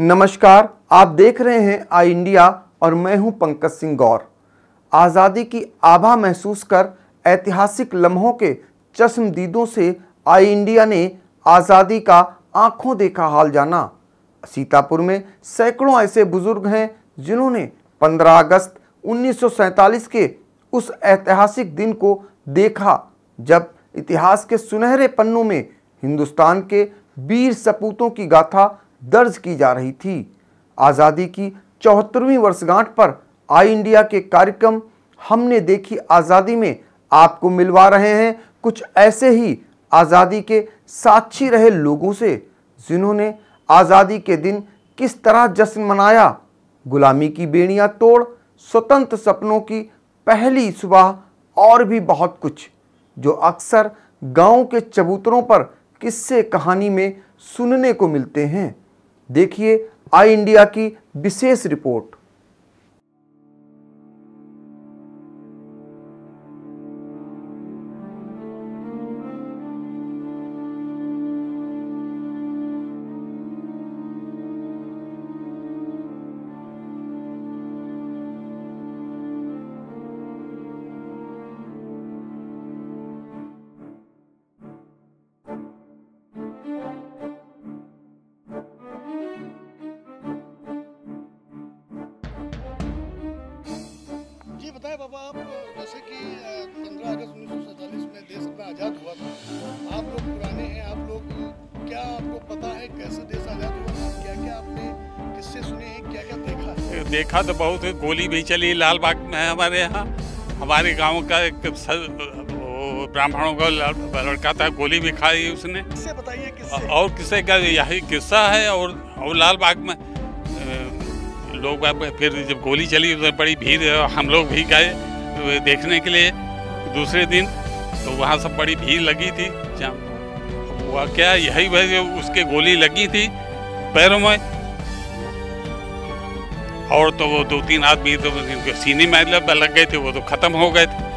नमस्कार, आप देख रहे हैं आई इंडिया और मैं हूं पंकज सिंह गौर। आज़ादी की आभा महसूस कर ऐतिहासिक लम्हों के चश्मदीदों से आई इंडिया ने आज़ादी का आंखों देखा हाल जाना। सीतापुर में सैकड़ों ऐसे बुजुर्ग हैं जिन्होंने 15 अगस्त 1947 के उस ऐतिहासिक दिन को देखा जब इतिहास के सुनहरे पन्नों में हिंदुस्तान के वीर सपूतों की गाथा दर्ज की जा रही थी। आज़ादी की 74वीं वर्षगांठ पर आई इंडिया के कार्यक्रम हमने देखी आज़ादी में आपको मिलवा रहे हैं कुछ ऐसे ही आज़ादी के साक्षी रहे लोगों से जिन्होंने आज़ादी के दिन किस तरह जश्न मनाया, गुलामी की बेड़ियां तोड़ स्वतंत्र सपनों की पहली सुबह और भी बहुत कुछ जो अक्सर गांव के चबूतरों पर किस्से कहानी में सुनने को मिलते हैं। देखिए आई इंडिया की विशेष रिपोर्ट। जी बताएं बाबा, आप जैसे कि 15 अगस्त 1947 में देश अपना आज़ाद हुआ था, आप लोग पुराने हैं, आप लोग क्या आपको पता है कैसे देश आज़ाद हुआ था? क्या क्या आपने किससे सुने हैं, क्या क्या देखा है? देखा तो बहुत है, गोली भी चली लाल बाग में हमारे यहाँ। हमारे गांव का एक ब्राह्मणों का लड़का था, गोली भी खाई उसने। किससे बताइए किससे? और किसी का यही किस्सा है। और लाल बाग में लोग फिर जब गोली चली तो बड़ी भीड़, हम लोग भी गए देखने के लिए दूसरे दिन, तो वहाँ सब बड़ी भीड़ लगी थी। हुआ क्या, यही वजह उसके गोली लगी थी पैरों में, और तो वो 2-3 आदमी तो सीने में लग गए थे, वो तो ख़त्म हो गए थे।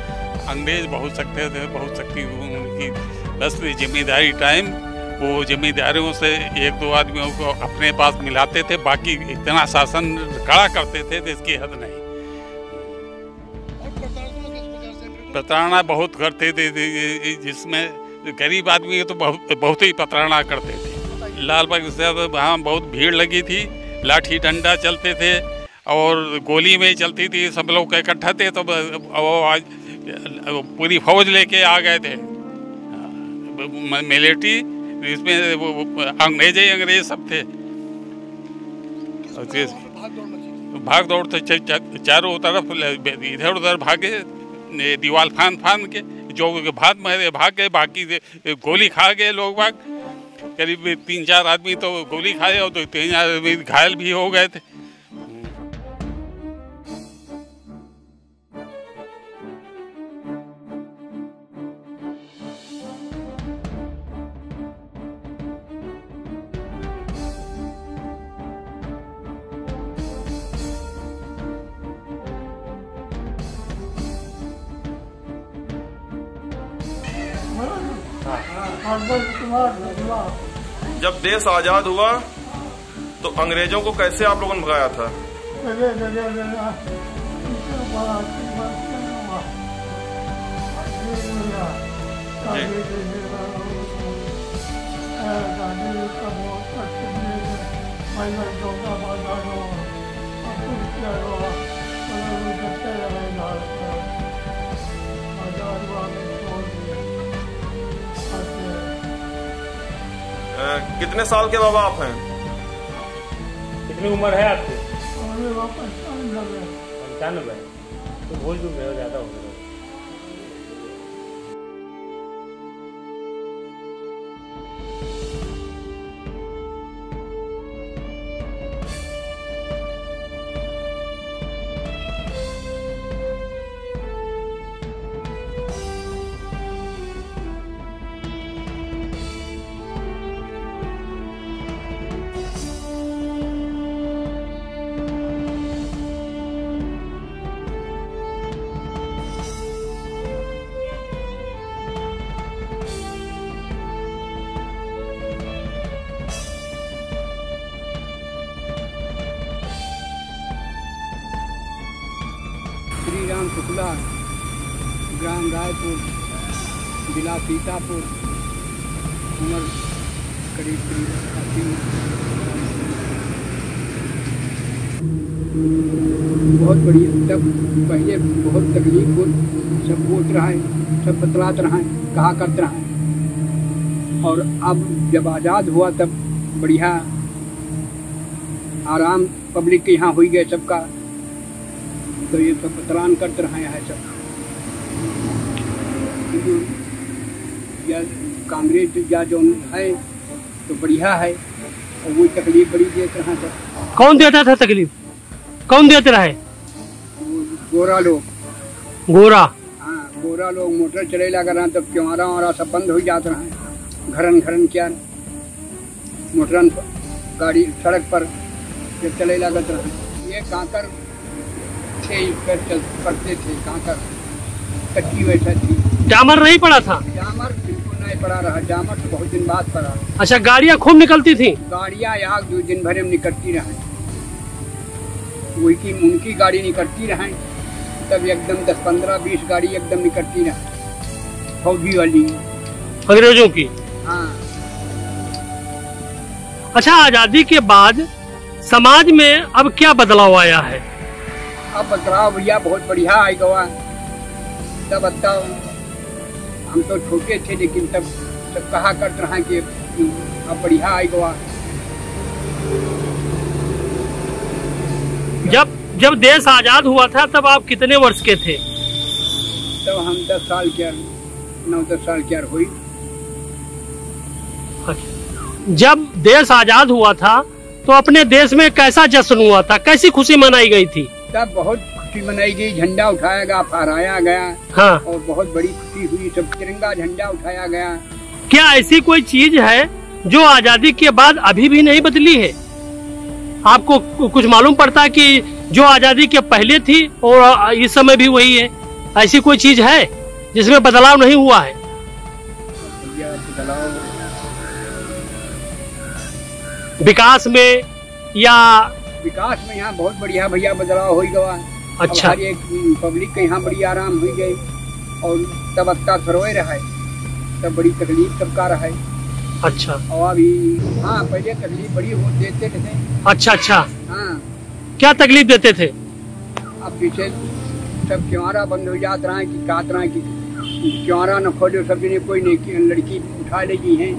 अंग्रेज बहुत सख्त थे, बहुत सख्ती उनकी। बस जिम्मेदारी टाइम वो जिम्मेदारियों से 1-2 आदमियों को अपने पास मिलाते थे, बाकी इतना शासन कड़ा करते थे तो इसकी हद नहीं। प्रताड़ना बहुत करते थे, जिसमें गरीब आदमी तो बहुत ही प्रताड़ना करते थे। लाल बाग से वहाँ बहुत भीड़ लगी थी, लाठी डंडा चलते थे और गोली में चलती थी। सब लोग इकट्ठा थे तो आज पूरी फौज लेके आ गए थे, मिलिट्री, इसमें वो अंग्रेज सब थे। भाग दौड़ तो चारों तरफ इधर उधर भागे, दीवार फान के जो भाग गए, बाकी गोली खा गए लोग। बाग करीब 3-4 आदमी तो गोली खाए और 2-3 आदमी घायल भी हो गए थे। जब देश आजाद हुआ तो अंग्रेजों को कैसे आप लोगों ने भगाया था? कितने साल के बाबा आप हैं? कितनी उम्र है आपकी? 95। तो भूल चुक रहे हो, ज़्यादा हो गया। श्री राम शुक्ला, ग्राम रायपुर, जिला सीतापुर, उम्र करीब 80। बहुत बढ़िया। तब पहले बहुत तकलीफ हो, सब बोल रहा है, सब बतलात रहा है, कहा करते रहा है। और अब जब आज़ाद हुआ तब बढ़िया आराम पब्लिक के यहाँ हो गए सबका, तो ये सब बतलान करते रहे हैं सब। या कांग्रेस या जो है तो बढ़िया है, और वो तकलीफ बड़ी देते रहा सब। कौन देता था तकलीफ? कौन देते रहे? गोरा लोग। गोरा? हाँ, गोरा लोग मोटर चले लगा रहा तब क्योंरा वारा सब बंद हो जाते रहे। घरन क्या मोटरन गाड़ी सड़क पर जब चले लगत रहे। ये कांकर थे, इस पर चल पड़ते थे कांकर, कच्ची वैसा थी। जामर नहीं पड़ा था? जामर बिल्कुल नहीं पड़ा रहा, जामर तो बहुत दिन बाद पड़ा। अच्छा, गाड़ियाँ खूब निकलती थी? गाड़ियाँ यहाँ 2 दिन भर में निकलती रहे, वही की उनकी गाड़ी निकलती रहे। तब एकदम 10, 15, 20 गाड़ी एकदम निकलती रहे, फौजी वाली, अंग्रेजों की। हाँ। अच्छा, आजादी के बाद समाज में अब क्या बदलाव आया है? अब बदलाव भैया बहुत बढ़िया आई गवा। तब अच्छा हम तो छोटे थे, लेकिन तब सब कहा करते रहा कि अब बढ़िया आई गवा। जब देश आजाद हुआ था तब आप कितने वर्ष के थे? तब हम 10 साल के, 9-10 साल के हुई। जब देश आजाद हुआ था तो अपने देश में कैसा जश्न हुआ था, कैसी खुशी मनाई गई थी? तब बहुत खुशी मनाई गई, झंडा उठाया गया, फहराया गया। हाँ। और बहुत बड़ी खुशी हुई, सब तिरंगा झंडा उठाया गया। क्या ऐसी कोई चीज है जो आजादी के बाद अभी भी नहीं बदली है? आपको कुछ मालूम पड़ता है कि जो आजादी के पहले थी और इस समय भी वही है? ऐसी कोई चीज है जिसमें बदलाव नहीं हुआ है? विकास में या विकास में यहाँ बहुत बढ़िया भैया बदलाव हो गया। अच्छा। एक पब्लिक के यहाँ बड़ी आराम हुई गई, और तब अच्छा थरोए रहा, तब बड़ी तकलीफ सबका रहा। अच्छा। और अभी हाँ, पहले तकलीफ बड़ी हो देते थे। अच्छा। हाँ। क्या तकलीफ देते थे? अब पीछे सब क्योंरा बंद हो जात रहा है कि कात रहा है कि क्योंरा न खोलो, सब जने कोई नहीं लड़की उठा लेगी है।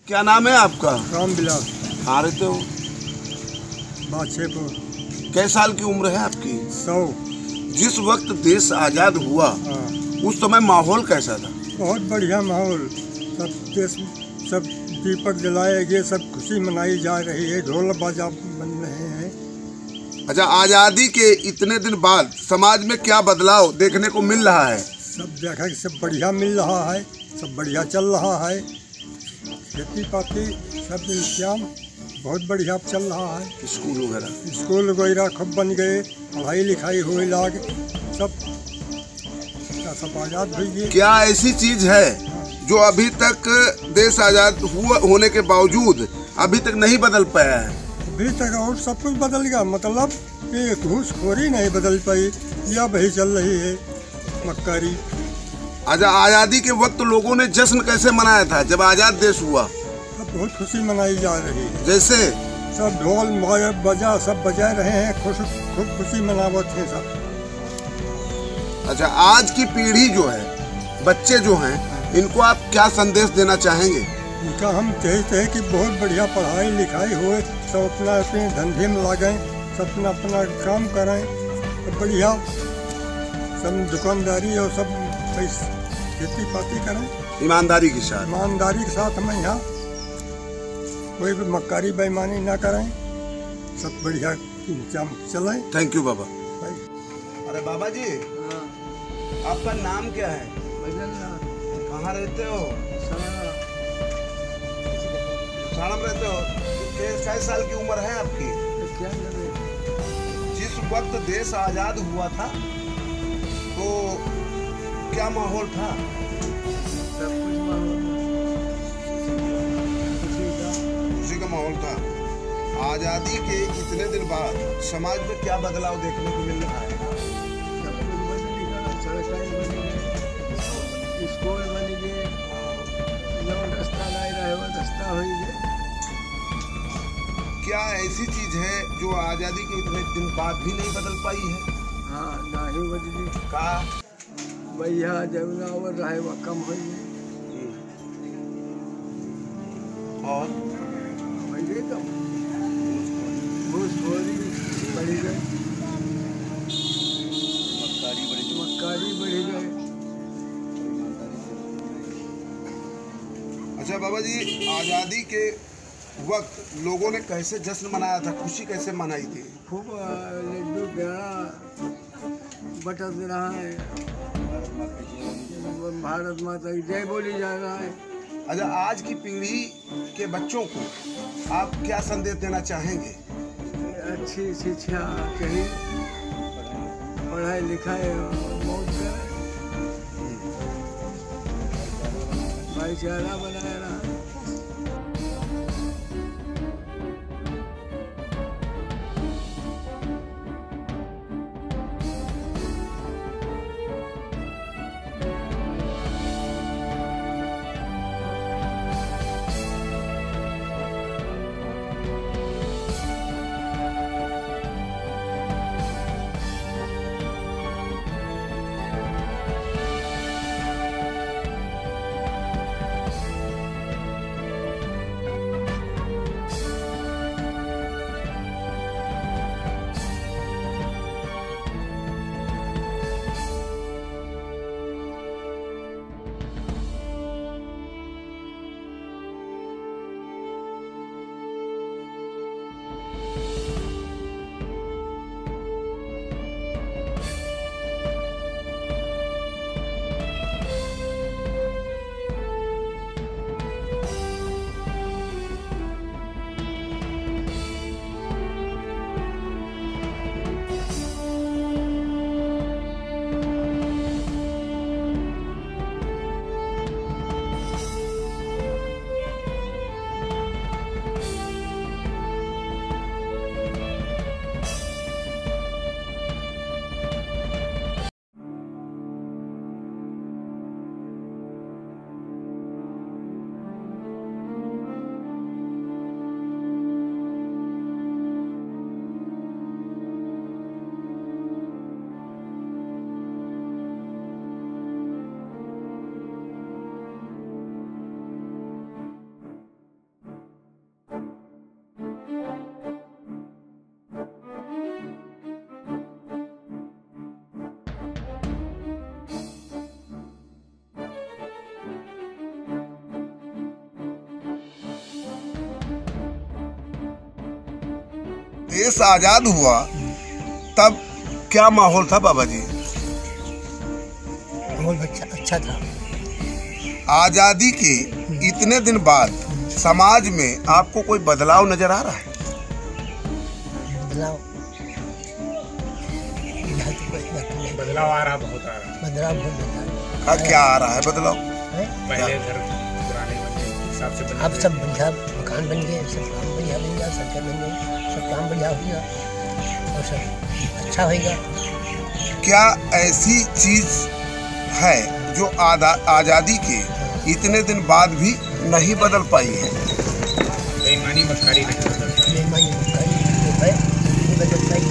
क्या नाम है आपका? राम बिलास। कहाँ रहते हो? बादशाहपुर। कै साल की उम्र है आपकी? 100। जिस वक्त देश आजाद हुआ उस समय माहौल कैसा था? बहुत बढ़िया माहौल। सब दीपक जलाए गए, सब खुशी मनाई जा रही है, ढोल बाजा बन रहे हैं। अच्छा, आजादी के इतने दिन बाद समाज में क्या बदलाव देखने को मिल रहा है? सब देखा कि सब बढ़िया मिल रहा है, सब बढ़िया चल रहा है। खेती पाती सब इंतजाम बहुत बढ़िया चल रहा है। स्कूल वगैरह खूब बन गए, पढ़ाई लिखाई हुई लाग सब आज़ाद हुई है। क्या ऐसी चीज है जो अभी तक देश आजाद होने के बावजूद अभी तक नहीं बदल पाया है? अभी तक और सब कुछ बदल गया, मतलब कि घूसखोरी नहीं बदल पाई, या वही चल रही है मक्कारी। अच्छा, आज़ादी के वक्त लोगों ने जश्न कैसे मनाया था जब आज़ाद देश हुआ? सब बहुत खुशी मनाई जा रही है। जैसे सब ढोल बजा सब बजा रहे हैं, खूब खुशी मनावत है सब। अच्छा, आज की पीढ़ी जो है, बच्चे जो हैं, इनको आप क्या संदेश देना चाहेंगे? इनका हम चाहते हैं कि बहुत बढ़िया पढ़ाई लिखाई हो, सब अपना अपने धंधे में लागें, सब अपना काम करें, सब बढ़िया सब दुकानदारी और सब खेती पाती करें ईमानदारी के साथ। ईमानदारी के साथ हमें यहाँ कोई भी मक्कारी बेईमानी ना करें, सब बढ़िया इंतजाम चलें। थैंक यू बाबा। अरे बाबा जी, आपका नाम क्या है? कहाँ रहते हो? साड़म रहते हो। कै साल की उम्र है आपकी? जिस वक्त देश आजाद हुआ था तो क्या माहौल था? खुशी का माहौल था। आजादी के इतने दिन बाद समाज में क्या बदलाव देखने को मिल रहा है? स्कूल बन गए, रास्ता नहीं रहे वो रास्ता हो गए। क्या ऐसी चीज है जो आजादी के इतने दिन बाद भी नहीं बदल पाई है? हाँ, नहीं बदली। का भैया जमुनावर रहे वो कम हो गए और कम घूसखोरी बढ़ी गई, मक्कारी बढ़ी गई। अच्छा बाबा जी, आजादी के वक्त लोगों ने कैसे जश्न मनाया था, खुशी कैसे मनाई थी? खूब लड्डू पेड़ा बटत रहा है, भारत माता की जय बोली जा रहा है। अच्छा, आज की पीढ़ी के बच्चों को आप क्या संदेश देना चाहेंगे? अच्छी शिक्षा चाहिए, पढ़ाई लिखाई मौज करें, भाईचारा बनाए रहा। देश आजाद हुआ तब क्या माहौल था बाबा जी? माहौल अच्छा था। आजादी के इतने दिन बाद समाज में आपको कोई बदलाव नजर आ रहा है? बदलाव आ रहा, बहुत आ रहा। बदलाव बहुत आ रहा। क्या आ रहा है बदलाव? पहले घर पुराने हिसाब से अब सब बढ़िया मकान बन गए, सब काम बढ़िया बन गया, सड़कें बन गई, सब काम बढ़िया हो गया और सब अच्छा होगा। क्या ऐसी चीज है जो आजादी के इतने दिन बाद भी नहीं बदल पाई है? बेईमानी मक्कारी नहीं बदल पाई। बेईमानी मक्कारी जो है नहीं बदल पाई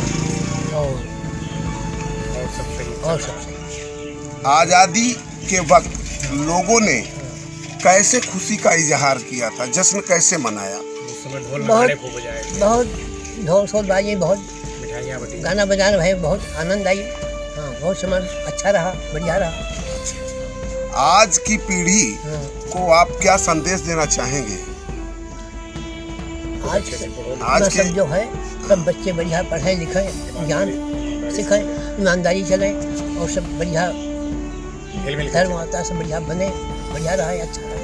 और सब सही। आजादी के वक्त लोगों ने कैसे खुशी का इजहार किया था, जश्न कैसे मनाया? बहुत ढोल शोल बाजे, बहुत मिठाइयाँ बटी, गाना बजाना भाई, बहुत आनंद आई। हाँ, बहुत समय अच्छा रहा, बढ़िया रहा। आज की पीढ़ी को आप क्या संदेश देना चाहेंगे? आज के सब जो है सब बच्चे बढ़िया पढ़े लिखे, ज्ञान सीखें, ईमानदारी चले और सब बढ़िया धर्म आता सब बढ़िया बने, बढ़िया रहा, अच्छा रहा।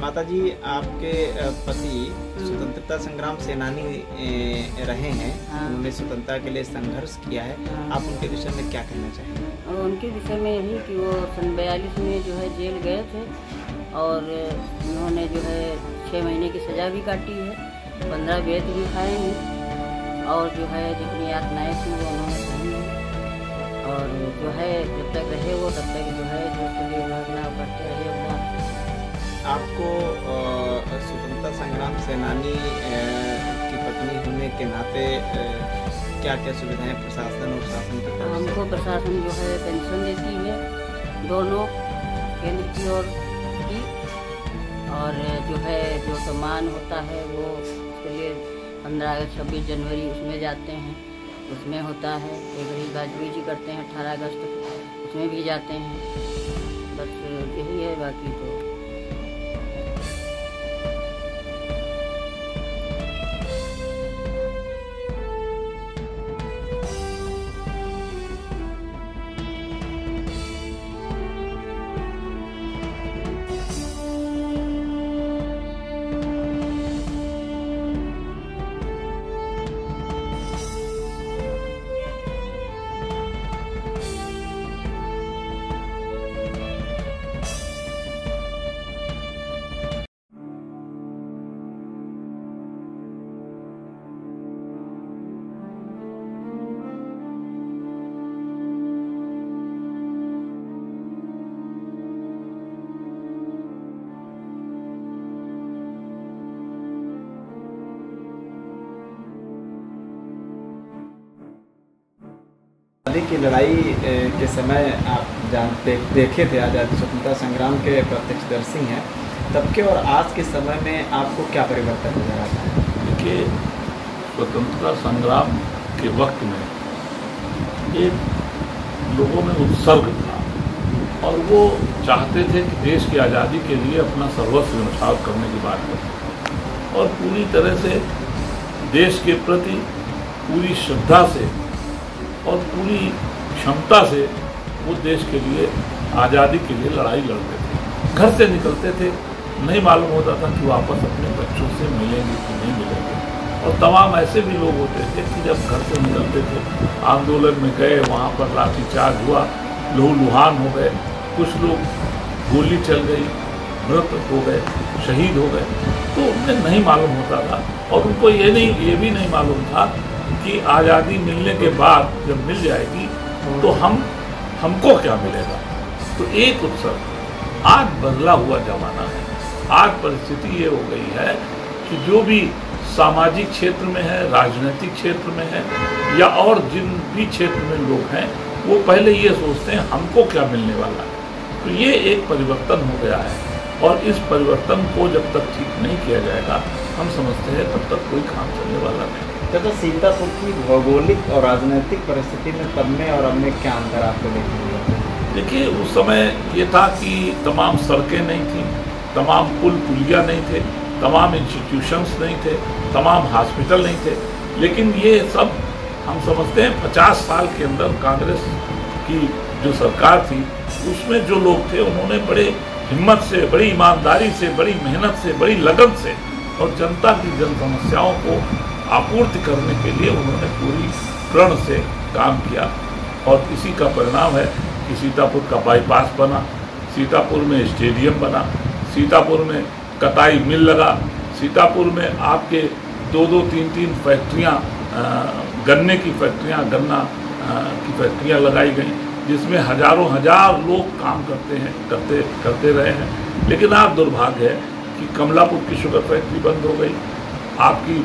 माता जी, आपके पति स्वतंत्रता संग्राम सेनानी रहे हैं। हाँ। उन्होंने स्वतंत्रता के लिए संघर्ष किया है। हाँ। आप उनके विषय में क्या कहना चाहेंगे? और उनके विषय में यही कि वो सन 42 में जो है जेल गए थे और उन्होंने जो है 6 महीने की सज़ा भी काटी है, 15 वेद भी खाए हैं और जो है जितनी यातनाएँ थी वो उन्होंने सही है और जो है जब तक रहे वो तब तक जो है जो उसके लिए योजना करते रहे अपना। आपको स्वतंत्रता संग्राम सेनानी की पत्नी होने के नाते क्या क्या सुविधाएं प्रशासन और शासन की तरफ से? हमको प्रशासन जो है पेंशन देती है दोनों, केंद्र की ओर की, और जो है जो सम्मान होता है वो उसके लिए 15 अगस्त 26 जनवरी उसमें जाते हैं, उसमें होता है। एक घड़ी वाजपेयी जी करते हैं 18 अगस्त, उसमें भी जाते हैं। बस यही है, बाकी तो आज़ादी की लड़ाई के समय आप देखे थे, आज़ादी स्वतंत्रता संग्राम के प्रत्यक्षदर्शी हैं, तब के और आज के समय में आपको क्या परिवर्तन नजर आता है? देखिए, स्वतंत्रता संग्राम के वक्त में एक लोगों में उत्सर्ग था और वो चाहते थे कि देश की आज़ादी के लिए अपना सर्वस्व न्यौछावर करने की बात करते और पूरी तरह से देश के प्रति पूरी श्रद्धा से और पूरी क्षमता से वो देश के लिए आज़ादी के लिए लड़ाई लड़ते थे। घर से निकलते थे, नहीं मालूम होता था कि वापस अपने बच्चों से मिलेंगे कि नहीं मिलेंगे। और तमाम ऐसे भी लोग होते थे कि जब घर से निकलते थे, आंदोलन में गए, वहाँ पर लाठीचार्ज हुआ, लहूलुहान हो गए, कुछ लोग गोली चल गई, मृत हो गए, शहीद हो गए, तो उन्हें नहीं मालूम होता था। और उनको ये भी नहीं मालूम था कि आज़ादी मिलने के बाद जब मिल जाएगी तो हमको क्या मिलेगा। तो एक उत्सव, आज बदला हुआ जमाना है, आज परिस्थिति ये हो गई है कि जो भी सामाजिक क्षेत्र में है, राजनीतिक क्षेत्र में है, या और जिन भी क्षेत्र में लोग हैं, वो पहले ये सोचते हैं हमको क्या मिलने वाला है। तो ये एक परिवर्तन हो गया है, और इस परिवर्तन को जब तक ठीक नहीं किया जाएगा, हम समझते हैं तब तक कोई काम चलने वाला नहीं। तो सीतापुर की भौगोलिक और राजनीतिक परिस्थिति में तब में और अब में क्या अंतर आपको देखने मिला? देखिए, उस समय ये था कि तमाम सड़कें नहीं थी, तमाम पुल पुलिया नहीं थे, तमाम इंस्टीट्यूशंस नहीं थे, तमाम हॉस्पिटल नहीं थे। लेकिन ये सब हम समझते हैं 50 साल के अंदर कांग्रेस की जो सरकार थी, उसमें जो लोग थे उन्होंने बड़े हिम्मत से, बड़ी ईमानदारी से, बड़ी मेहनत से, बड़ी लगन से और जनता की जन समस्याओं को आपूर्ति करने के लिए उन्होंने पूरी प्रण से काम किया। और इसी का परिणाम है कि सीतापुर का बाईपास बना, सीतापुर में स्टेडियम बना, सीतापुर में कटाई मिल लगा, सीतापुर में आपके 2-2, 3-3 फैक्ट्रियाँ, गन्ने की फैक्ट्रियाँ, गन्ना की फैक्ट्रियाँ लगाई गई, जिसमें हजारों हजार लोग काम करते रहे हैं। लेकिन आज दुर्भाग्य है कि कमलापुर की शुगर फैक्ट्री बंद हो गई, आपकी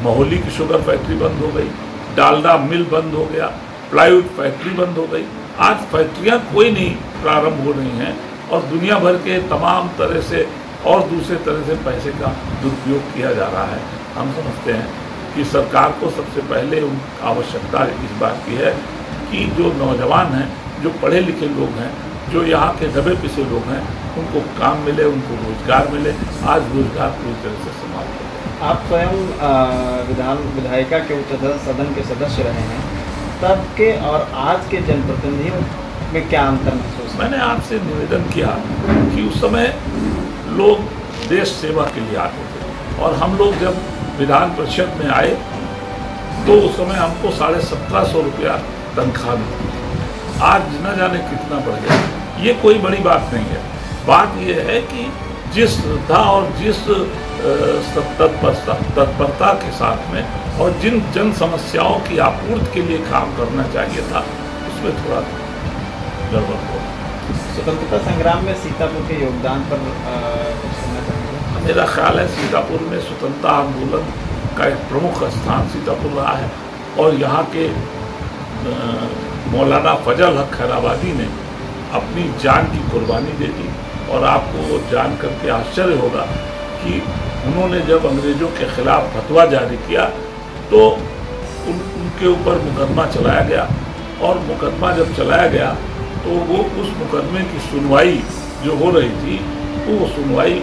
मोहाली की शुगर फैक्ट्री बंद हो गई, डालडा मिल बंद हो गया, प्लाईवुड फैक्ट्री बंद हो गई। आज फैक्ट्रियाँ कोई नहीं प्रारंभ हो रही हैं, और दुनिया भर के तमाम तरह से और दूसरे तरह से पैसे का दुरुपयोग किया जा रहा है। हम समझते हैं कि सरकार को सबसे पहले आवश्यकता इस बात की है कि जो नौजवान हैं, जो पढ़े लिखे लोग हैं, जो यहाँ के दबे पिसे लोग हैं, उनको काम मिले, उनको रोजगार मिले। आज रोजगार पूरी तरह से समाप्त है। आप स्वयं विधायिका के उच्च सदन के सदस्य रहे हैं, तब के और आज के जनप्रतिनिधियों में क्या अंतर महसूस? मैंने आपसे निवेदन किया कि उस समय लोग देश सेवा के लिए आते थे, और हम लोग जब विधान परिषद में आए तो उस समय हमको 1750 रुपया तनख्वाह मिली। आज न जाने कितना बढ़ गया। ये कोई बड़ी बात नहीं है। बात यह है कि जिस श्रद्धा और जिस तत्परता के साथ में और जिन जन समस्याओं की आपूर्ति के लिए काम करना चाहिए था, उसमें थोड़ा गड़बड़ हो। स्वतंत्रता संग्राम में सीतापुर के योगदान पर कुछ कहना चाहेंगे? मेरा ख्याल है सीतापुर में स्वतंत्रता आंदोलन का एक प्रमुख स्थान सीतापुर रहा है, और यहाँ के मौलाना फजल हक खैराबादी ने अपनी जान की कुर्बानी दे दी। और आपको जान करके आश्चर्य होगा कि उन्होंने जब अंग्रेज़ों के खिलाफ फतवा जारी किया तो उनके ऊपर मुकदमा चलाया गया, और मुकदमा जब चलाया गया तो वो उस मुकदमे की सुनवाई जो हो रही थी, तो वो सुनवाई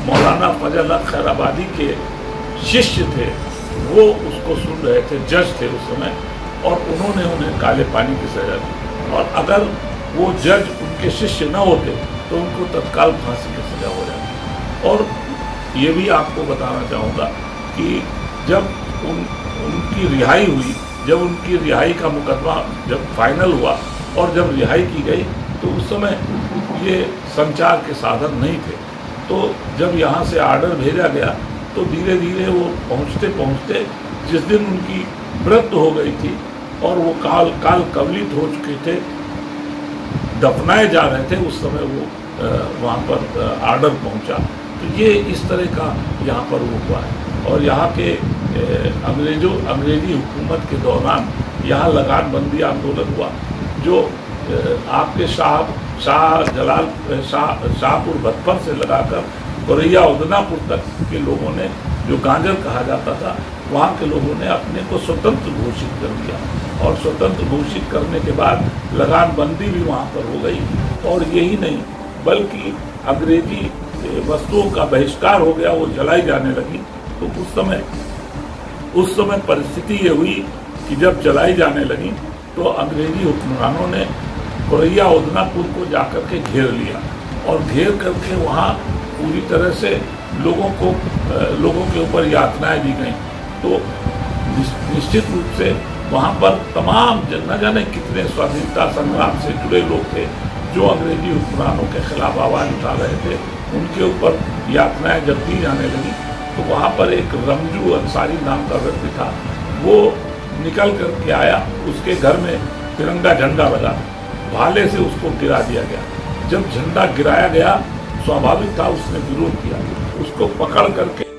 मौलाना फजल हक खैराबादी के शिष्य थे, वो उसको सुन रहे थे, जज थे उस समय, और उन्होंने उन्हें काले पानी की सजा दी। और अगर वो जज उनके शिष्य न होते तो उनको तत्काल फांसी की सजा हो जाती। और ये भी आपको बताना चाहूँगा कि जब उनकी रिहाई हुई, जब उनकी रिहाई का मुकदमा जब फाइनल हुआ और जब रिहाई की गई, तो उस समय ये संचार के साधन नहीं थे। तो जब यहाँ से आर्डर भेजा गया तो धीरे धीरे वो पहुँचते पहुँचते जिस दिन उनकी मृत्यु हो गई थी और वो काल कवलित हो चुके थे, दफनाए जा रहे थे, उस समय वो वहाँ पर आर्डर पहुँचा। तो ये इस तरह का यहाँ पर वो हुआ है। और यहाँ के अंग्रेजी हुकूमत के दौरान यहाँ लगानबंदी आंदोलन हुआ, जो आपके शाहपुर भतपर से लगाकर गोरैया उदनापुर तक के लोगों ने, जो गांजर कहा जाता था, वहाँ के लोगों ने अपने को स्वतंत्र घोषित कर दिया। और स्वतंत्र घोषित करने के बाद लगानबंदी भी वहाँ पर हो गई। और यही नहीं, बल्कि अंग्रेजी वस्तुओं का बहिष्कार हो गया, वो जलाई जाने लगी। तो उस समय परिस्थिति ये हुई कि जब जलाई जाने लगी तो अंग्रेजी हुक्मरानों ने कोरैया उदनापुर को जाकर के घेर लिया और घेर करके वहाँ पूरी तरह से लोगों के ऊपर यातनाएं दी गई। तो निश्चित रूप से वहाँ पर तमाम न जाने कितने स्वाधीनता संग्राम से जुड़े लोग थे जो अंग्रेजी हुक्मरानों के खिलाफ आवाज़ उठा रहे थे। उनके ऊपर यातनाएं जब दी जाने लगी तो वहाँ पर एक रमजू अंसारी नाम का व्यक्ति था, वो निकल करके आया, उसके घर में तिरंगा झंडा लगा, भाले से उसको गिरा दिया गया। जब झंडा गिराया गया स्वाभाविक था उसने विरोध किया, उसको पकड़ करके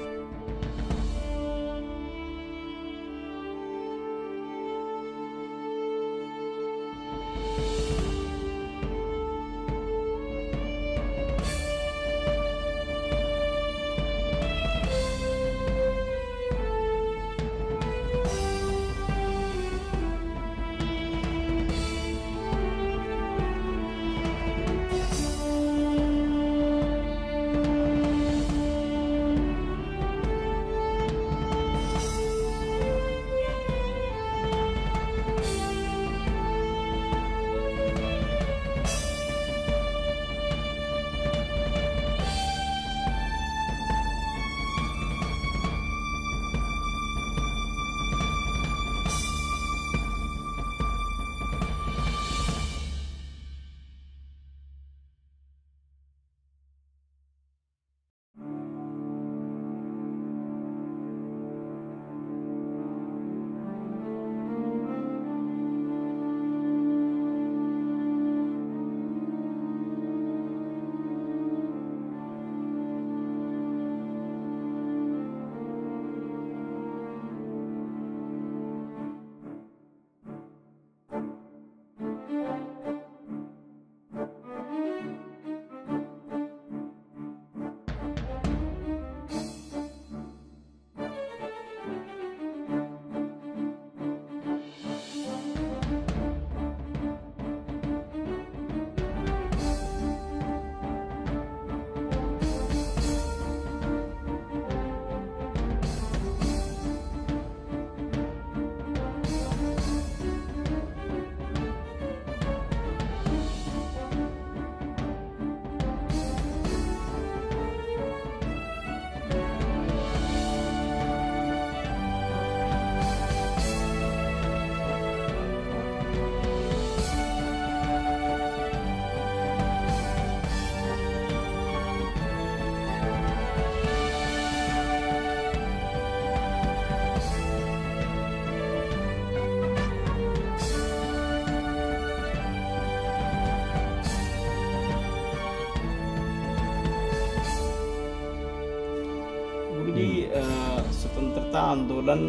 स्वतंत्रता आंदोलन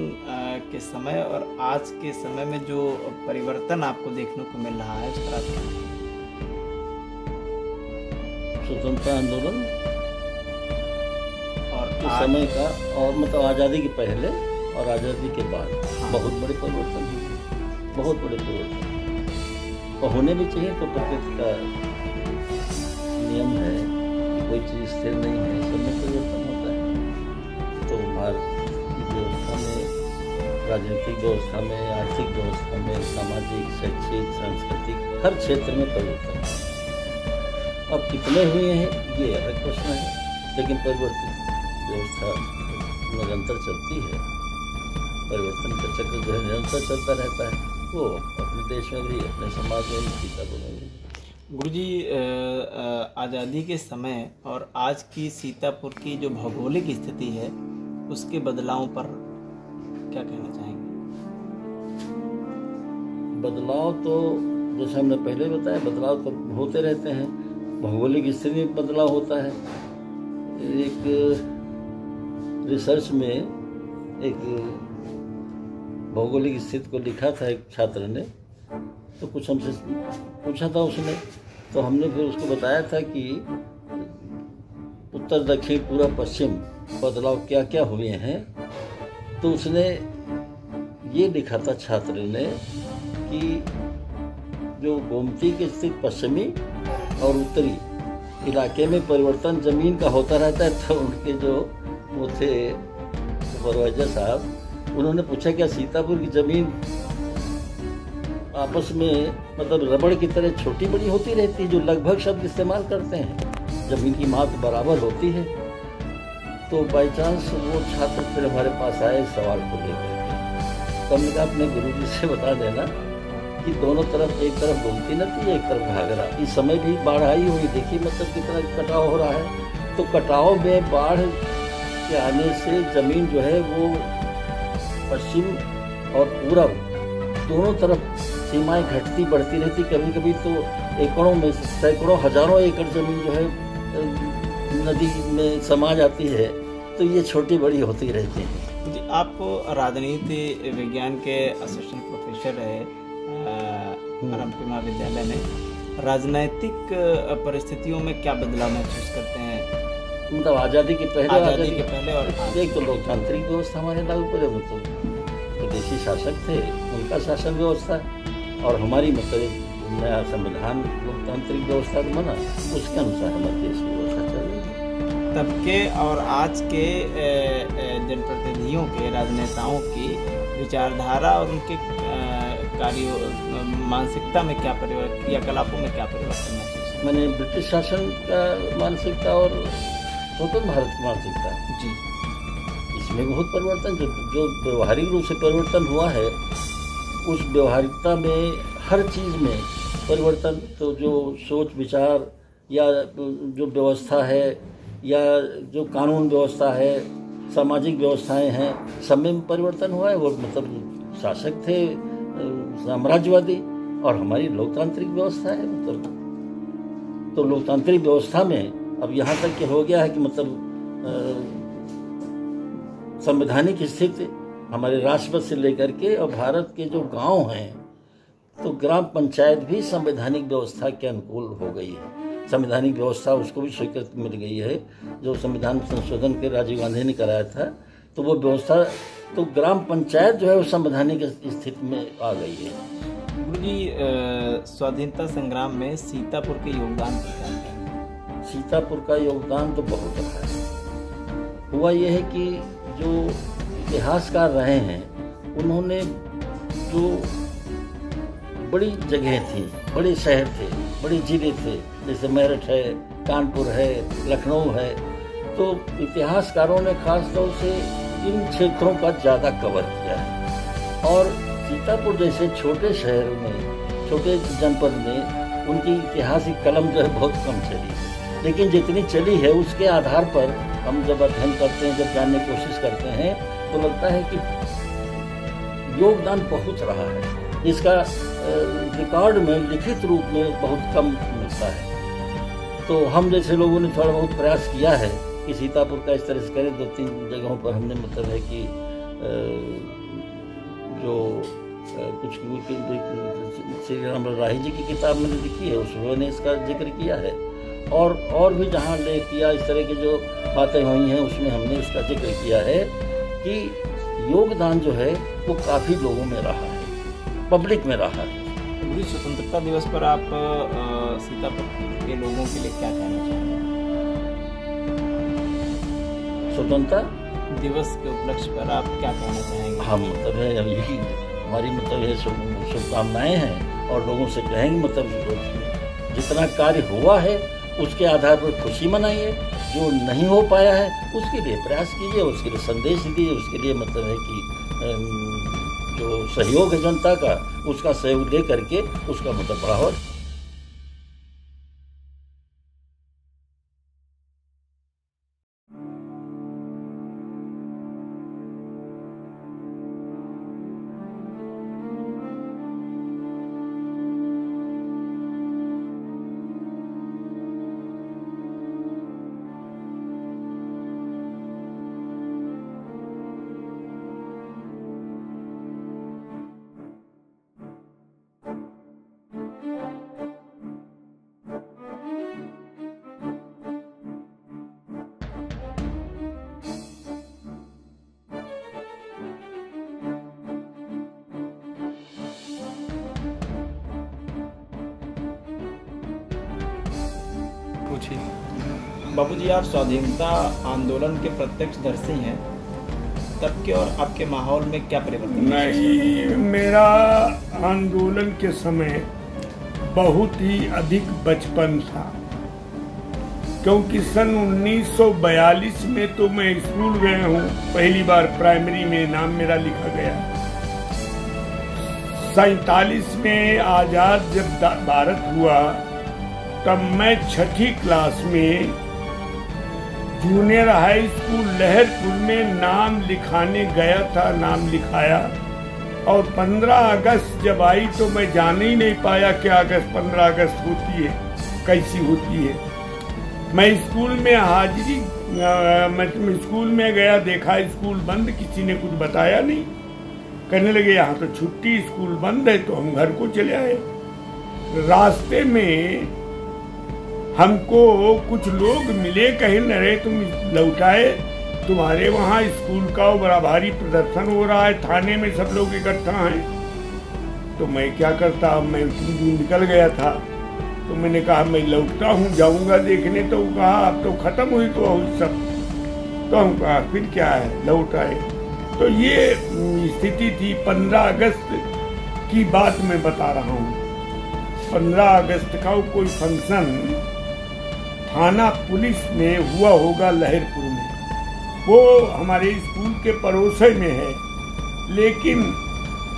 के समय और आज के समय में जो परिवर्तन आपको देखने को मिल रहा है उस तरह का स्वतंत्रता आंदोलन और इस समय का और मतलब आज़ादी के पहले और आज़ादी के बाद बहुत बड़े परिवर्तन हुए, बहुत बड़े परिवर्तन और होने भी चाहिए। तो प्रकृति का नियम है कि कोई चीज़ स्थिर नहीं है, सब में परिवर्तन होता है। तो भारत की व्यवस्था में, राजनीतिक व्यवस्था में, आर्थिक व्यवस्था में, सामाजिक, शैक्षिक, सांस्कृतिक हर क्षेत्र में परिवर्तन है। अब कितने हुए हैं ये अलग प्रश्न है, लेकिन परिवर्तित व्यवस्था निरंतर चलती है। परिवर्तन का चक्र जो है निरंतर चलता रहता है, वो अपने देश में भी, अपने समाज में भी, सीतापुर में भी। गुरुजी, आज़ादी के समय और आज की सीतापुर की जो भौगोलिक स्थिति है उसके बदलाव पर क्या कहना चाहेंगे? बदलाव तो जैसे हमने पहले बताया, बदलाव तो होते रहते हैं। भौगोलिक स्थिति में बदलाव होता है। एक रिसर्च में एक भौगोलिक स्थिति को लिखा था एक छात्र ने, तो कुछ हमसे पूछा था उसने, तो हमने फिर उसको बताया था कि उत्तर, दक्षिण, पूर्व, पश्चिम बदलाव क्या क्या हुए हैं। तो उसने ये लिखा था छात्र ने कि जो गोमती के स्थित पश्चिमी और उत्तरी इलाके में परिवर्तन जमीन का होता रहता है। तो उनके जो वो थे सुपरवाइजर साहब, उन्होंने पूछा क्या सीतापुर की जमीन आपस में मतलब रबड़ की तरह छोटी बड़ी होती रहती है, जो लगभग शब्द इस्तेमाल करते हैं। जब इनकी मात बराबर होती है तो बाई चांस वो छात्र फिर हमारे पास आए इस सवाल को लेकर के, तो हमने कहा अपने गुरुजी से बता देना कि दोनों तरफ, एक तरफ गोमती नदी एक तरफ घाघरा। इस समय भी बाढ़ आई हुई, देखिए मतलब कितना कटाव हो रहा है। तो कटाव में बाढ़ के आने से जमीन जो है वो पश्चिम और पूरब दोनों तरफ सीमाएं घटती बढ़ती रहती। कभी कभी तो एकड़ों में सैकड़ों हजारों एकड़ जमीन जो है नदी में समा जाती है। तो ये छोटी बड़ी होती रहती है। जी, आप राजनीति विज्ञान के असिस्टेंट प्रोफेसर है रामपुर महाविद्यालय में। राजनीतिक परिस्थितियों में क्या बदलाव महसूस करते हैं? मतलब आज़ादी के पहले और एक तो लोकतांत्रिक व्यवस्था हमारे लागू पड़े, मतलब विदेशी शासक थे उनका शासन व्यवस्था, और हमारी मतलब नया संविधान लोकतांत्रिक व्यवस्था को माना, उसके अनुसार हमारे देश की व्यवस्था चल रही है। तब के और आज के जनप्रतिनिधियों के, राजनेताओं की विचारधारा और उनके कार्य मानसिकता में क्या परिवर्तन, क्रियाकलापों में क्या परिवर्तन महसूस? मैंने ब्रिटिश शासन का मानसिकता और स्वतंत्र भारत की मानसिकता जी, इसमें बहुत परिवर्तन, जो व्यवहारिक रूप से परिवर्तन हुआ है उस व्यवहारिकता में हर चीज़ में परिवर्तन। तो जो सोच विचार या जो व्यवस्था है या जो कानून व्यवस्था है, सामाजिक व्यवस्थाएं हैं, सब में परिवर्तन हुआ है। वो मतलब शासक थे साम्राज्यवादी और हमारी लोकतांत्रिक व्यवस्था है। मतलब तो लोकतांत्रिक व्यवस्था में अब यहाँ तक कि हो गया है कि मतलब संवैधानिक स्थिति हमारे राष्ट्रपति से लेकर के और भारत के जो गांव हैं, तो ग्राम पंचायत भी संवैधानिक व्यवस्था के अनुकूल हो गई है। संवैधानिक व्यवस्था उसको भी स्वीकृति मिल गई है, जो संविधान संशोधन के राजीव गांधी ने कराया था। तो वो व्यवस्था, तो ग्राम पंचायत जो है वो संवैधानिक स्थिति में आ गई है। गुरु जी, स्वाधीनता संग्राम में सीतापुर के योगदान क्या है? सीतापुर का योगदान तो बहुत रहा है। हुआ यह है कि जो इतिहासकार रहे हैं उन्होंने जो बड़ी जगह थी, बड़े शहर थे, बड़े जिले थे, जैसे मेरठ है, कानपुर है, लखनऊ है, तो इतिहासकारों ने खास तौर से इन क्षेत्रों का ज़्यादा कवर किया है। और सीतापुर जैसे छोटे शहर में, छोटे जनपद में उनकी ऐतिहासिक कलम जो है बहुत कम चली, लेकिन जितनी चली है उसके आधार पर हम जब अध्ययन करते हैं, जब जानने की कोशिश करते हैं, तो लगता है कि योगदान बहुत रहा है। इसका रिकॉर्ड में, लिखित रूप में बहुत कम मिलता है। तो हम जैसे लोगों ने थोड़ा बहुत प्रयास किया है कि सीतापुर का इस तरह से करें। 2-3 जगहों पर हमने मतलब है कि जो कुछ श्री राम राही जी की किताब मैंने लिखी है उसमें इसका जिक्र किया है, और भी जहाँ लेख किया, इस तरह की जो बातें हुई हैं उसमें हमने इसका जिक्र किया है कि योगदान जो है वो काफ़ी लोगों में रहा है, पब्लिक में रहा है। स्वतंत्रता दिवस पर आप सीतापुर के लोगों के लिए क्या कहना चाहेंगे? स्वतंत्रता दिवस के उपलक्ष्य पर आप क्या कहना चाहेंगे? हम मतलब है यही हमारी मतलब है शुभकामनाएं हैं, और लोगों से कहेंगे मतलब जितना कार्य हुआ है उसके आधार पर खुशी मनाइए, जो नहीं हो पाया है उसके लिए प्रयास कीजिए, उसके लिए संदेश दीजिए, उसके लिए मतलब है कि जो सहयोग है जनता का, उसका सहयोग दे करके उसका मतलब बढ़ावा। बाबूजी, आप स्वाधीनता आंदोलन के प्रत्यक्षदर्शी हैं, तब के और आपके माहौल में क्या परिवर्तन? नहीं, मेरा आंदोलन के समय बहुत ही अधिक बचपन था, क्योंकि सन 1942 में तो मैं स्कूल गया हूँ, पहली बार प्राइमरी में नाम मेरा लिखा गया। 47 में आज़ाद जब भारत हुआ तब मैं 6ठी क्लास में जूनियर हाई स्कूल लहरपुर में नाम लिखाने गया था, नाम लिखाया। और 15 अगस्त जब आई तो मैं जान ही नहीं पाया कि 15 अगस्त होती है, कैसी होती है। मैं स्कूल में हाजिरी मैं स्कूल में गया, देखा स्कूल बंद, किसी ने कुछ बताया नहीं। कहने लगे यहाँ तो छुट्टी, स्कूल बंद है, तो हम घर को चले आए। रास्ते में हमको कुछ लोग मिले, कहे अरे तुम लौटाए, तुम्हारे वहाँ स्कूल का बड़ा भारी प्रदर्शन हो रहा है, थाने में सब लोग इकट्ठा हैं। तो मैं क्या करता, मैं निकल गया था, तो मैंने कहा मैं लौटता हूँ, जाऊँगा देखने। तो कहा अब तो खत्म हुई तो सब। तो हम कहा फिर क्या है, लौट आए। तो ये स्थिति थी। 15 अगस्त की बात मैं बता रहा हूँ। 15 अगस्त का कोई फंक्शन थाना पुलिस में हुआ होगा लहरपुर में, वो हमारे स्कूल के पड़ोसे में है, लेकिन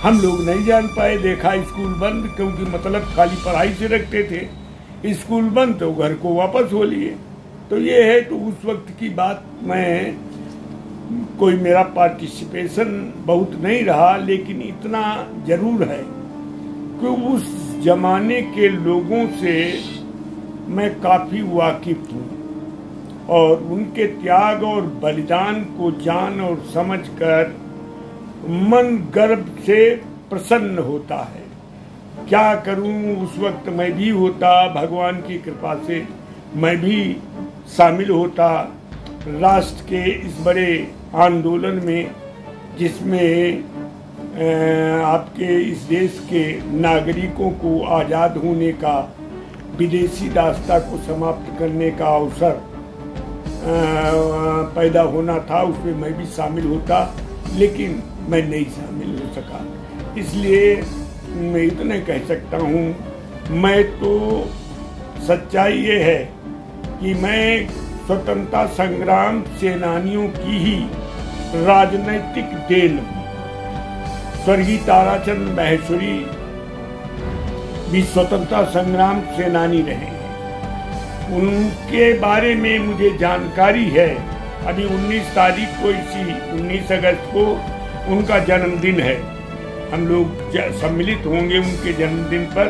हम लोग नहीं जान पाए। देखा स्कूल बंद, क्योंकि मतलब खाली पढ़ाई से रखते थे, स्कूल बंद तो घर को वापस हो लिए। तो ये है, तो उस वक्त की बात, मैं कोई मेरा पार्टिसिपेशन बहुत नहीं रहा, लेकिन इतना जरूर है कि उस जमाने के लोगों से मैं काफ़ी वाकिफ हूँ और उनके त्याग और बलिदान को जान और समझकर मन गर्व से प्रसन्न होता है। क्या करूं, उस वक्त मैं भी होता, भगवान की कृपा से मैं भी शामिल होता राष्ट्र के इस बड़े आंदोलन में, जिसमें आपके इस देश के नागरिकों को आज़ाद होने का, विदेशी दास्ता को समाप्त करने का अवसर पैदा होना था। उसमें मैं भी शामिल होता, लेकिन मैं नहीं शामिल हो सका। इसलिए मैं इतना कह सकता हूँ, मैं तो सच्चाई ये है कि मैं स्वतंत्रता संग्राम सेनानियों की ही राजनैतिक देन हूँ। स्वर्गीय ताराचंद माहेश्वरी भी स्वतंत्रता संग्राम सेनानी रहे, उनके बारे में मुझे जानकारी है। अभी 19 तारीख को, इसी 19 अगस्त को उनका जन्मदिन है। हम लोग सम्मिलित होंगे उनके जन्मदिन पर।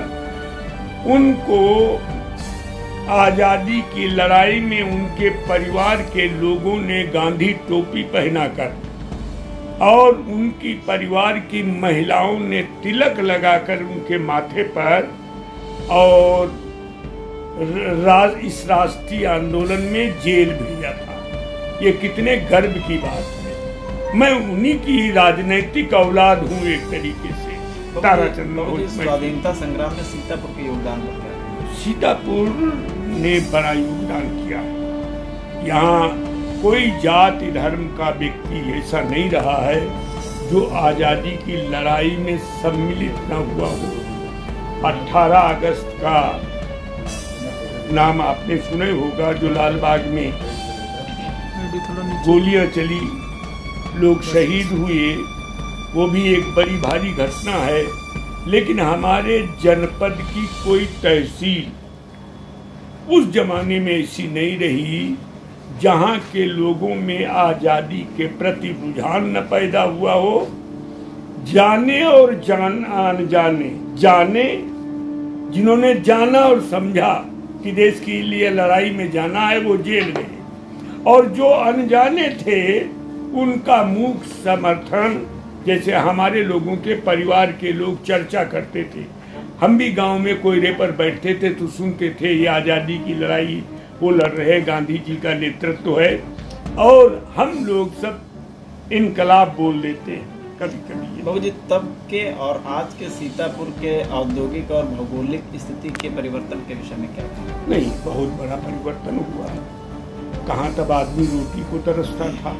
उनको आज़ादी की लड़ाई में उनके परिवार के लोगों ने गांधी टोपी पहनाकर और उनकी परिवार की महिलाओं ने तिलक लगाकर उनके माथे पर और इस राष्ट्रीय आंदोलन में जेल भेजा था। ये कितने गर्व की बात है। मैं उन्हीं की राजनीतिक औलाद हूँ एक तरीके से। ताराचंद स्वाधीनता संग्राम में सीतापुर के योगदान पर क्या? सीतापुर ने बड़ा योगदान किया। यहाँ कोई जाति धर्म का व्यक्ति ऐसा नहीं रहा है जो आज़ादी की लड़ाई में सम्मिलित न हुआ हो। 18 अगस्त का नाम आपने सुने होगा, जो लालबाग में गोलियां चली, लोग शहीद हुए, वो भी एक बड़ी भारी घटना है। लेकिन हमारे जनपद की कोई तहसील उस जमाने में ऐसी नहीं रही जहाँ के लोगों में आज़ादी के प्रति रुझान न पैदा हुआ हो। जाने और अनजाने, जाने जिन्होंने जाना और समझा कि देश के लिए लड़ाई में जाना है, वो जेल गए, और जो अनजाने थे उनका मूक समर्थन, जैसे हमारे लोगों के परिवार के लोग चर्चा करते थे। हम भी गांव में कोयले पर बैठते थे तो सुनते थे ये आज़ादी की लड़ाई वो लड़ रहे, गांधी जी का नेतृत्व है, और हम लोग सब इनकलाब बोल देते हैं कभी कभी। बाबू जी, तब के और आज के सीतापुर के औद्योगिक और भौगोलिक स्थिति के परिवर्तन के विषय में क्या कहना? नहीं, बहुत बड़ा परिवर्तन हुआ है। कहाँ तब आदमी रोटी को तरसता था,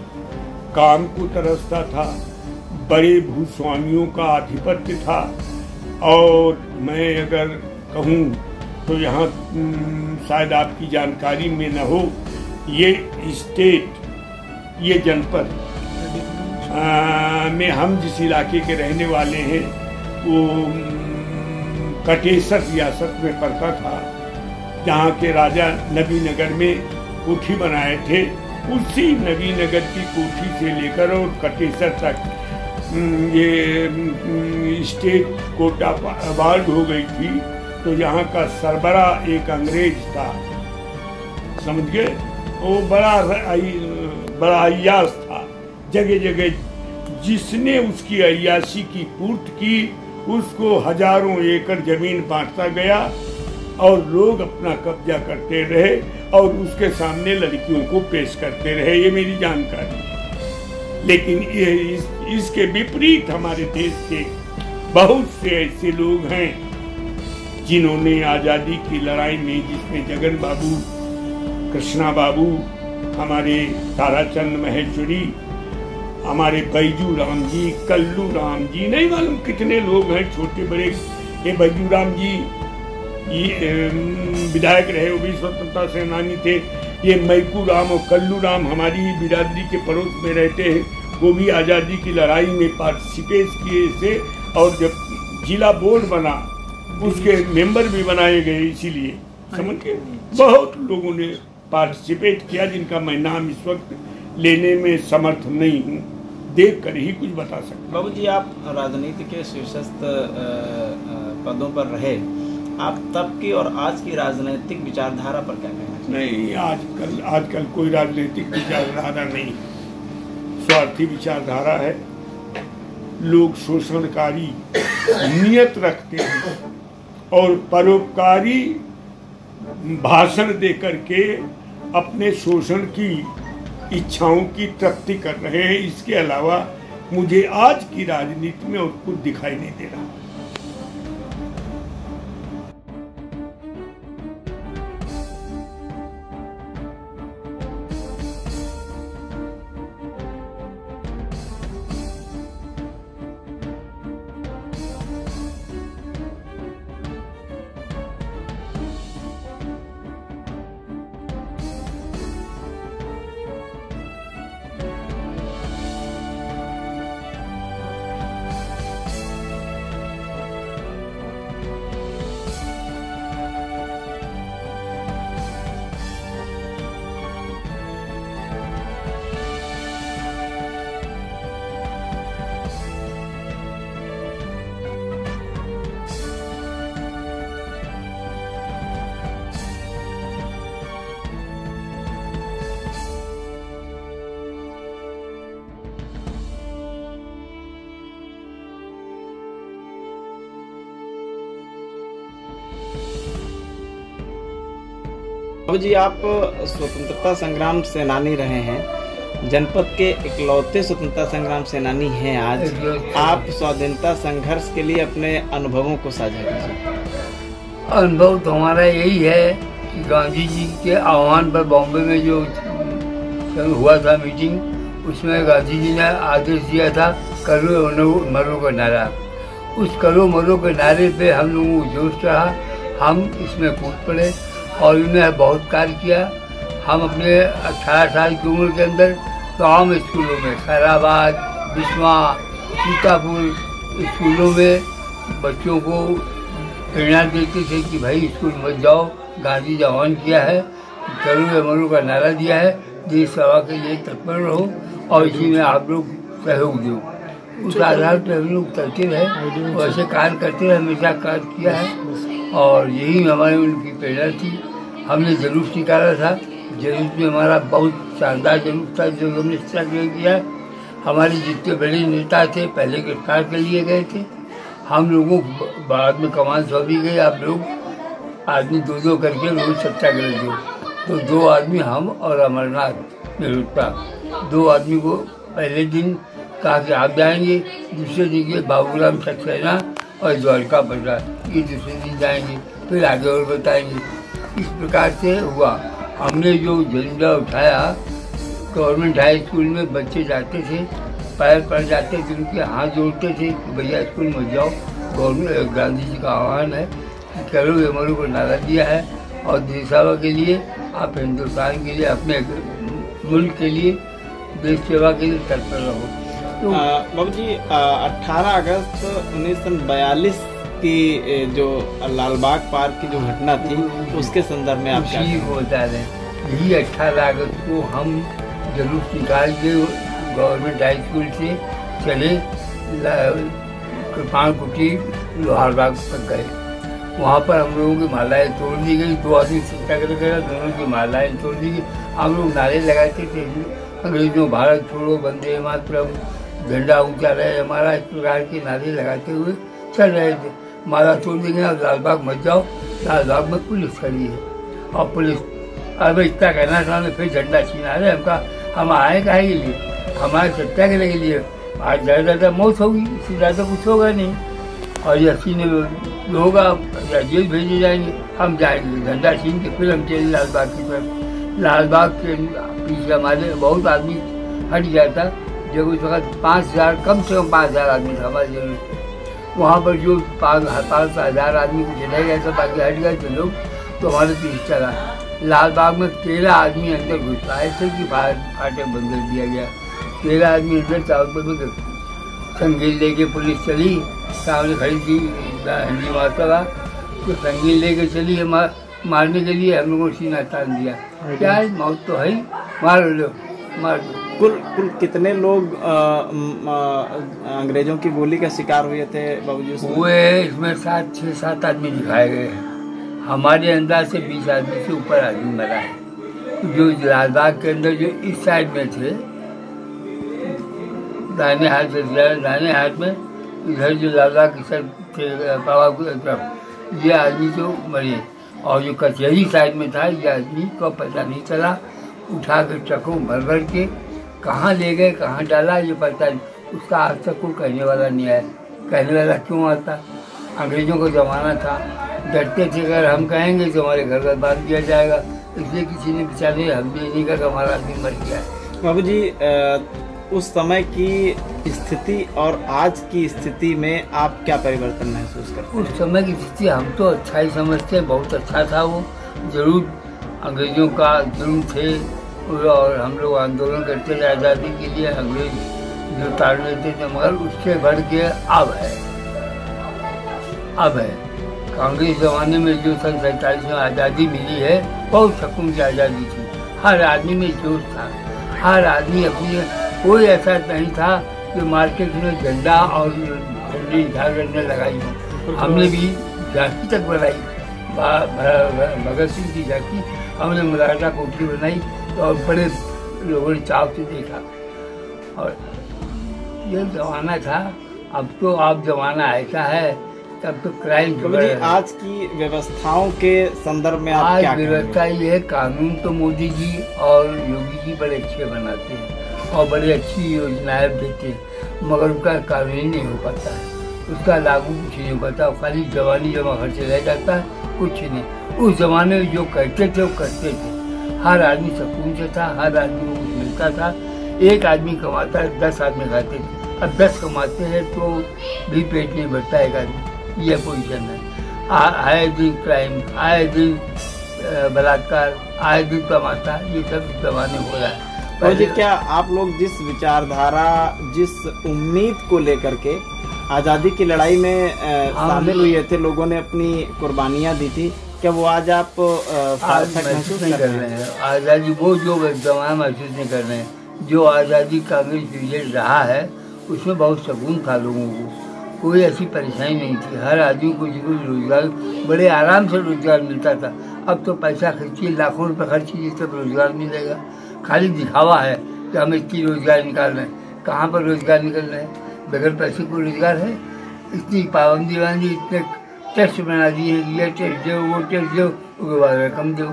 काम को तरसता था, बड़े भूस्वामियों का आधिपत्य था। और मैं अगर कहूँ तो यहाँ शायद आपकी जानकारी में न हो, ये स्टेट, ये जनपद में हम जिस इलाके के रहने वाले हैं वो कटेसर रियासत में पड़ता था, जहाँ के राजा नबीनगर में कोठी बनाए थे। उसी नबीनगर की कोठी से लेकर और कटेसर तक ये स्टेट कोटा अवार्ड हो गई थी। तो यहाँ का सरबरा एक अंग्रेज था, समझ गए। वो बड़ा अय्याश था, जगह जगह जिसने उसकी अय्याशी की पूर्ति की उसको हजारों एकड़ जमीन बांटता गया और लोग अपना कब्जा करते रहे और उसके सामने लड़कियों को पेश करते रहे। ये मेरी जानकारी है। लेकिन ये इसके विपरीत हमारे देश के बहुत से ऐसे लोग हैं जिन्होंने आज़ादी की लड़ाई में, जिसमें जगन बाबू, कृष्णा बाबू, हमारे ताराचंद महेश्वरी, हमारे बैजू राम जी, कल्लू राम जी, नहीं मालूम कितने लोग हैं छोटे बड़े। ये बैजू राम जी विधायक रहे, वो भी स्वतंत्रता सेनानी थे। ये मैकू राम और कल्लू राम हमारी ही बिरादरी के पड़ोस में रहते हैं, वो भी आज़ादी की लड़ाई में पार्टिसिपेट किए थे। और जब जिला बोर्ड बना उसके मेंबर भी बनाए गए, इसीलिए समझ के बहुत लोगों ने पार्टिसिपेट किया, जिनका मैं नाम इस वक्त लेने में समर्थ नहीं हूँ, देख कर ही कुछ बता सकता। बाबू जी, आप राजनीति के शीर्षस्थ पदों पर रहे, आप तब की और आज की राजनीतिक विचारधारा पर क्या कहना चाहिए? नहीं, आजकल कोई राजनीतिक विचारधारा नहीं, स्वार्थी विचारधारा है। लोग शोषणकारी नियत रखते हैं और परोपकारी भाषण देकर के अपने शोषण की इच्छाओं की तृप्ति कर रहे हैं। इसके अलावा मुझे आज की राजनीति में और कुछ दिखाई नहीं दे रहा। बाबू जी, आप स्वतंत्रता संग्राम सेनानी रहे हैं, जनपद के इकलौते स्वतंत्रता संग्राम सेनानी हैं। आज आप स्वाधीनता संघर्ष के लिए अपने अनुभवों को साझा कीजिए। अनुभव तो हमारा यही है कि गांधी जी के आह्वान पर बॉम्बे में जो हुआ था मीटिंग, उसमें गांधी जी ने आदेश दिया था करो मरो का नारा। उस करो मरो के नारे पे हम लोगों को जोश रहा, हम इसमें कूद पड़े और इन्हें बहुत कार्य किया। हम अपने 18 साल की उम्र के अंदर तमाम स्कूलों में, खैराबाद, बिस्वा, सीतापुर स्कूलों में बच्चों को प्रेरणा देते थे कि भाई स्कूल मत जाओ, गांधी जी आह्वान किया है, करो या मरो का नारा दिया है, देश सेवा के लिए तत्पर रहो और इसी में आप लोग सहयोग दो। उस आधार पर हम लोग चलते रहे, वैसे कार्य करते रहे, हमेशा कार्य किया है और यही हमारे उनकी प्रेरणा थी। हमने जुलूस निकाला था, जुलूस में हमारा बहुत शानदार जुलूस था जो हमने किया। हमारे जितने बड़े नेता थे पहले गिरफ्तार कर लिए गए थे, हम लोगों बाद में कमान सौंपी गई। आप लोग आदमी दो करके रोज सत्याग्रह दो, तो 2 आदमी हम और अमरनाथ मेहता, 2 आदमी को पहले दिन कहा कि आप जाएंगे, दूसरे दिन बाबूराम सक्सेना और द्वारका बजा, ये दूसरे दिन जाएंगे, फिर आगे और बताएंगे। इस प्रकार से हुआ। हमने जो झंडा उठाया गवर्नमेंट हाई स्कूल में बच्चे जाते थे, पैर पड़ जाते थे, उनके हाथ जोड़ते थे कि भैया स्कूल मत जाओ। गवर्नमेंट गांधी जी का आह्वान है कि करो ये मरो को नारा दिया है और देश सेवा के लिए, आप हिंदुस्तान के लिए, अपने मुल्क के लिए, देश सेवा के लिए तत्पर रहो। तो बाबू जी 18 अगस्त 1942 की जो लालबाग पार्क की जो घटना थी उसके संदर्भ में आप क्या बता रहे हैं? यही 18 अगस्त को हम जुलूस निकाल के गवर्नमेंट हाई स्कूल से चले कृपाण कुटी लोहारबाग तक गए। वहाँ पर हम लोगों की मालाएं तोड़ दी गई, 2 आदमी सत्याग्रह करा, दोनों की मालाएं तोड़ दी गई। हम लोग नारे लगाते थे, अंग्रेजों भारत छोड़ो, वंदे मातरम, झंडा ऊंचा रहे हमारा, इस प्रकार के नारे लगाते हुए चल रहे थे। माला तोड़ देंगे और लालबाग मत जाओ। लालबाग में पुलिस खड़ी है और पुलिस अब इतना कहना था, फिर झंडा छीना रहे। हमका हम आए काहे के लिए? हमारे सत्याग्रह के लिए। आज ज़्यादा मौत होगी, इससे ज़्यादा कुछ होगा नहीं। और ये अस्सी लोग या जेल भेजे जाएंगे, हम जाएंगे झंडा छीन के, फिर हम चले लालबाग की तरफ। लालबाग के पीछे हमारे बहुत आदमी हट गया था। जब उस वक्त 5000, कम से कम 5000 आदमी था हमारे जेल में। वहाँ पर जो 5,000 आदमी को चला गया था, बाकी हट गए थे लोग, तो हमारे पीछे चला। लालबाग में 13 आदमी अंदर घुस आए थे कि फाटक बंद कर दिया गया। 13 आदमी अंदर चावल में संगील लेके पुलिस चली, सामने खड़ी थी हिंदी माता, तो संगील लेके चली है मारने के लिए। हम लोगों ने सीना तान दिया, क्या है मौत तो है, मार लो मार दो। कुल कितने लोग अंग्रेजों की गोली का शिकार हुए थे बाबूजी? हुए इसमें 6-7 आदमी दिखाए गए हैं। हमारे अंदाज से 20 आदमी से ऊपर आदमी मरा है। जो लालबाग के अंदर जो इस साइड में थे, दाहिने हाथ में इधर जो लालबाग की साइड थे, तरफ ये आदमी जो मरे। और जो कचहरी साइड में था, ये आदमी को पता नहीं चला। उठा के ट्रकों भर भर के कहाँ ले गए, कहाँ डाला, ये पता नहीं। उसका आज तक कोई कहने वाला नहीं आया। कहने वाला क्यों आता? अंग्रेजों का ज़माना था, डरते थे अगर हम कहेंगे तो हमारे घर का बांध दिया जाएगा, इसलिए किसी ने बेचारे हम भी नहीं कहा, हमारा आदमी मर गया है। बाबूजी उस समय की स्थिति और आज की स्थिति में आप क्या परिवर्तन महसूस करते हैं? उस समय की स्थिति हम तो अच्छा ही समझते हैं, बहुत अच्छा था वो। जरूर अंग्रेजों का जुर्म थे और हम लोग आंदोलन करते थे आज़ादी के लिए, अंग्रेज जो ताड़ लेते थे, मगर उससे बढ़ के अब है कांग्रेस जमाने में जो सन 47 में आज़ादी मिली है, बहुत सुकून की आज़ादी थी। हर आदमी में जोश था, हर आदमी अपनी, कोई ऐसा नहीं था कि मार्केट में झंडा और झंडी झाड़ने लगाई हो। हमने भी झांकी तक बनाई, भगत सिंह की झांकी हमने मराठा कोठी बनाई और बड़े लोगों ने चाव से देखा। और ये जमाना था। अब तो आप जमाना ऐसा है, तब तो क्राइम आज की व्यवस्थाओं के संदर्भ में आज व्यवस्था ये है, कानून तो मोदी जी और योगी जी बड़े अच्छे बनाते हैं और बड़ी अच्छी योजनाएं देते हैं, मगर उनका कानून नहीं हो पाता है, उसका लागू कुछ नहीं हो पाता। खाली जवानी जमा खर्चे रह जाता है, कुछ नहीं। उस जमाने में जो करते थे वो करते थे। हर आदमी सुकून से था, हर आदमी को कुछ मिलता था। एक आदमी कमाता है, 10 आदमी खाते थे। अब 10 कमाते हैं तो भी पेट नहीं भरता एक आदमी, ये पोजीशन है। आए दिन क्राइम, आए दिन बलात्कार, आए दिन तमाशा, ये सब जमाने हो रहा है। और जी क्या आप लोग जिस विचारधारा, जिस उम्मीद को लेकर के आज़ादी की लड़ाई में शामिल हुए थे, लोगों ने अपनी कुर्बानियां दी थी, क्या वो आज आप सार्थक महसूस नहीं कर रहे हैं? आज़ादी वो जो जमाना महसूस नहीं कर रहे हैं। जो आज़ादी कांग्रेस पीरियड रहा है उसमें बहुत सुकून था, लोगों को कोई ऐसी परेशानी नहीं थी। हर आदमी को रोजगार, बड़े आराम से रोजगार मिलता था। अब तो पैसा खर्चिए, लाखों रुपये खर्च कीजिए तब रोजगार मिलेगा। खाली दिखावा है कि हम इतनी रोजगार निकाल रहे हैं। कहाँ पर रोजगार निकल रहे हैं? बगैर पैसे को रोजगार है? इतनी पाबंदी बांधी, इतने टेस्ट बना दिए, ये टेस्ट दो, वो टेस्ट दो, उसके बाद रकम दो।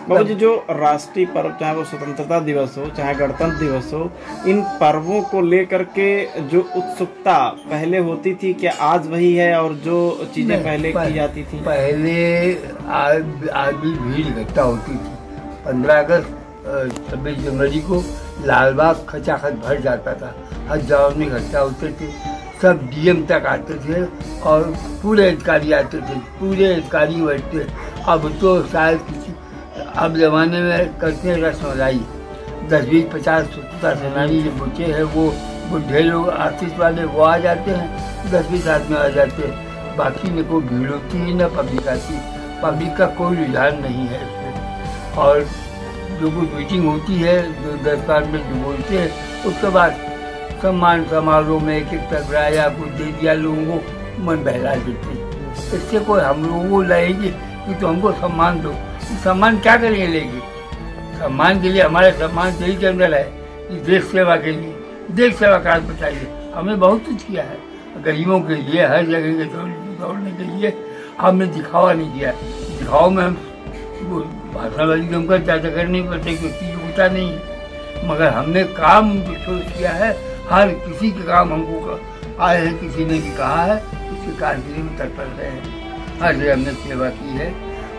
बाबू जी जो राष्ट्रीय पर्व, चाहे वो स्वतंत्रता दिवस हो, चाहे गणतंत्र दिवस हो, इन पर्वों को लेकर के जो उत्सुकता पहले होती थी, क्या आज वही है? और जो चीजें पहले की जाती थी, पहले आज भी भीड़ इकट्ठा होती थी। 15 अगस्त 26 जनवरी को लालबाग खचाखच भर जाता था, हजारों में इकट्ठा होते थे, सब डीएम तक आते थे और पूरे अधिकारी आते थे, पूरे अधिकारी बैठते। अब तो शायद किसी अब जमाने में करते हैं रसमलाई, 10, 20, 50 स्वतंत्रता सेनानी जो बच्चे हैं वो बुढ़े लोग आर्टिस्ट वाले वो आ जाते हैं, 10, 20 आदमी आ जाते हैं। बाकी न कोई भीड़ होती है न पब्लिक आती, पब्लिक का कोई रुझान नहीं है इसमें। और जो कुछ मीटिंग होती है, जो 10 में जो बोलते हैं, उसके बाद सम्मान समारोह में एक टकरा या कुछ दे दिया, लोगों को मन बहला देते। इससे कोई हम लोगों को लगेगी कि तो हमको सम्मान दो, सम्मान क्या करेंगे लेके? सम्मान के लिए हमारा सम्मान यही के अंदर है कि देश सेवा के लिए, देश सेवा कार्य बताइए। हमने बहुत कुछ किया है गरीबों के लिए, हर जगह के दौड़ने के लिए। हमने दिखावा नहीं किया, दिखावा में हम भाषण वाली जमकर ज़्यादा कर नहीं पड़ते क्योंकि होता नहीं है, मगर हमने काम जो सोच किया है, हर किसी के काम हमको आए हैं, किसी ने भी कहा है, उसके कार्य के लिए तत्पर रहे हैं, हर जगह हमने सेवा की है।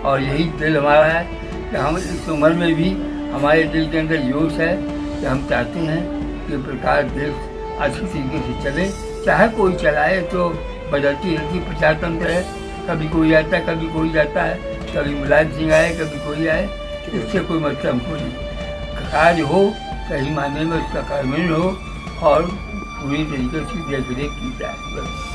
और यही दिल हमारा है कि हम इस उम्र में भी हमारे दिल के अंदर जोश है कि हम चाहते हैं कि प्रकार देश अच्छी तरीके से चले, चाहे कोई चलाए तो बदलती रहती प्रजातंत्र है, कभी कोई आता है कभी कोई जाता है, कभी मुलायम सिंह आए कभी कोई आए, इससे कोई मतलब हमको नहीं। कार्य हो सही मायने में उसका कार्यान्वयन हो और पूरी तरीके से देख रेख की जाए।